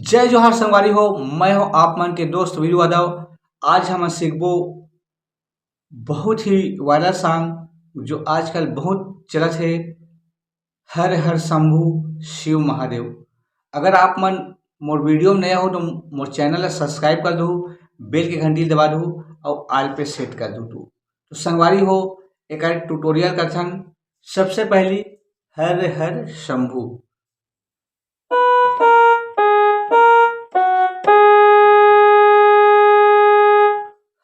जय जोहार संगवारी हो। मैं हूं आप मन के दोस्त वीरू यादव। आज हम सीखबो बहुत ही वायरल सॉन्ग जो आजकल बहुत चलत है, हर हर शंभू शिव महादेव। अगर आप मन मोर वीडियो में नया हो तो मोर चैनल ला सब्सक्राइब कर दो, बेल के घंटी दबा दो और आल पे सेट कर दो। तो संगवारी हो एक ट्यूटोरियल करथन। सबसे पहली हर हर शंभू,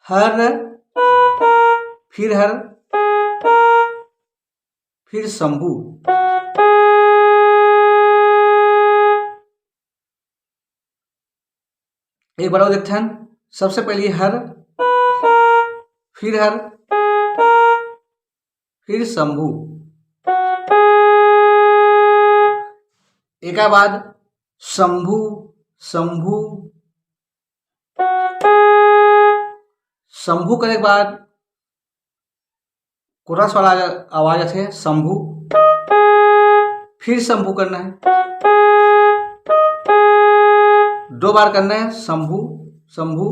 हर हर फिर शंभू। एक बार और देखथन। सबसे पहले हर फिर शंभू। एक बाद शंभू शंभू शंभू करने के बाद कोरस वाला आवाज आते है शंभू। फिर शंभू करना है, 2 बार करना है शंभू शंभू।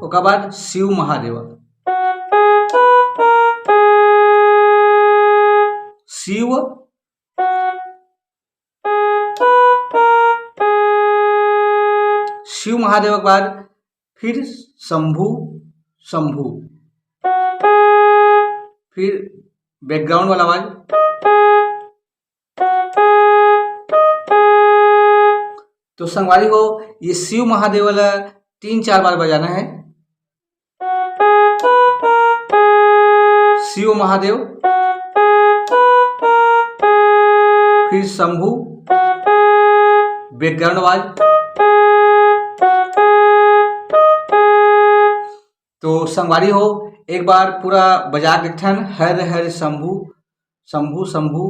उसके बाद शिव महादेव, शिव शिव महादेव के बाद फिर शंभू शंभू। फिर बैकग्राउंड वाला आवाज। तो संगवारी हो ये शिव महादेव वाला 3-4 बार बजाना है। शिव महादेव, फिर शंभू, बैकग्राउंड आवाज। तो संगवारी हो एक बार पूरा बजा देखथन। हर हर शंभू शंभू शंभू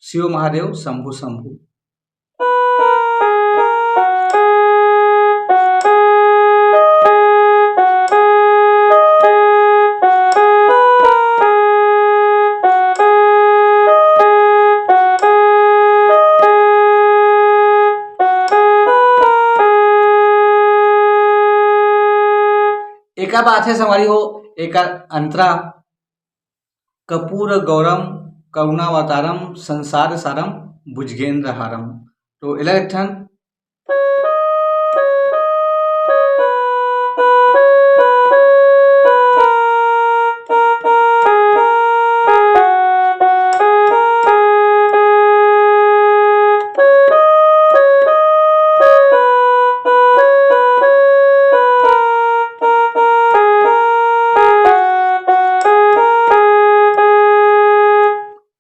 शिव महादेव शंभू शंभू। एक बात है संगवारी हो एक अंतरा, कपूर गौरम करुणावतारम संसार सारम भुजगेंद्र हारम। तो इला देखथन।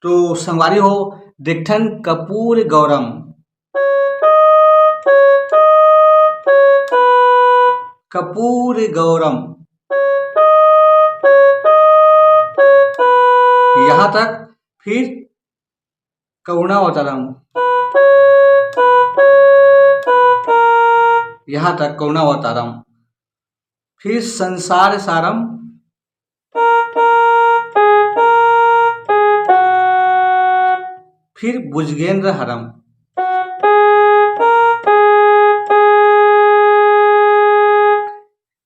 तो संगवारी हो देखथन कपूर गौरम, कपूर गौरम यहां तक। फिर करुणावतारम यहां तक करुणावतारम। फिर संसार सारम, फिर भुजगेंद्र हरम।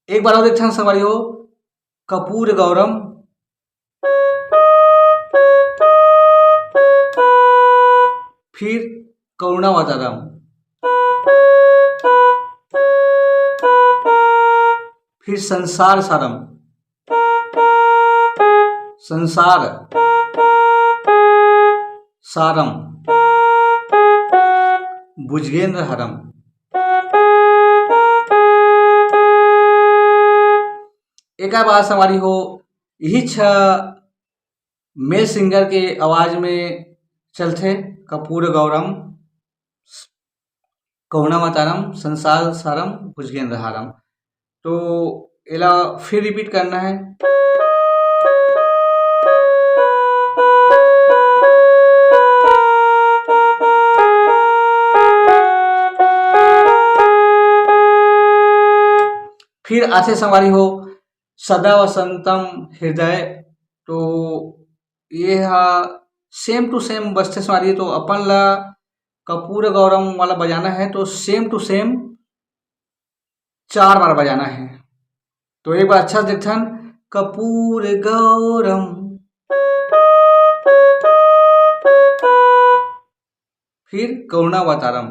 एक बार और देखते हैं संगवारी हो कपूर गौरम, फिर करुणावतारम, फिर संसार सारम, संसार सारम, भुजगेंद्र हरम। एक बात संगवारी हो यही 6 मेल सिंगर के आवाज में चलते। कपूर गौरम, करुणावतारम, संसार सारम, भुजगेंद्र हारम। तो इला फिर रिपीट करना है। फिर आथे संगवारी हो सदा वसंतम हृदय। तो ये सेम टू सेम बजते संगवारी हो। तो अपन ला कपूर गौरम वाला बजाना है तो सेम टू सेम 4 बार बजाना है। तो एक बार अच्छा से देखथन, कपूर गौरम, फिर करुणावतारम,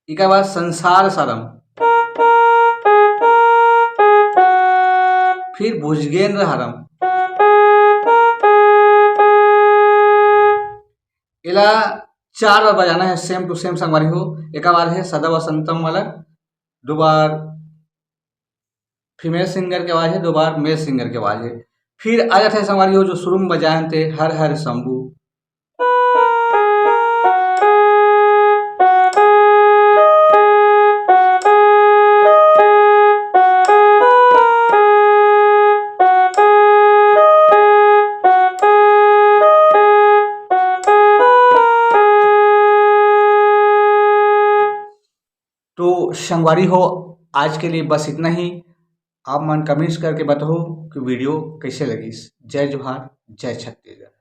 इका बाद संसार सारम, फिर भुजगेंद्र हारम, इला 4 बार बजाना है सेम टू सेम संगवारी हो। एक बार है सदा वसंतम वाला, 2 बार फीमेल सिंगर के आवाज है, 2 बार मेल सिंगर के आवाज है। फिर आ जाते हैं संगवारी हो जो शुरू में बजाए थे हर हर शंभू, तो संगवारी हो आज के लिए बस इतना ही। आप मन कमेंट्स करके बताओ कि वीडियो कैसे लगी। जय जोहार, जय छत्तीसगढ़।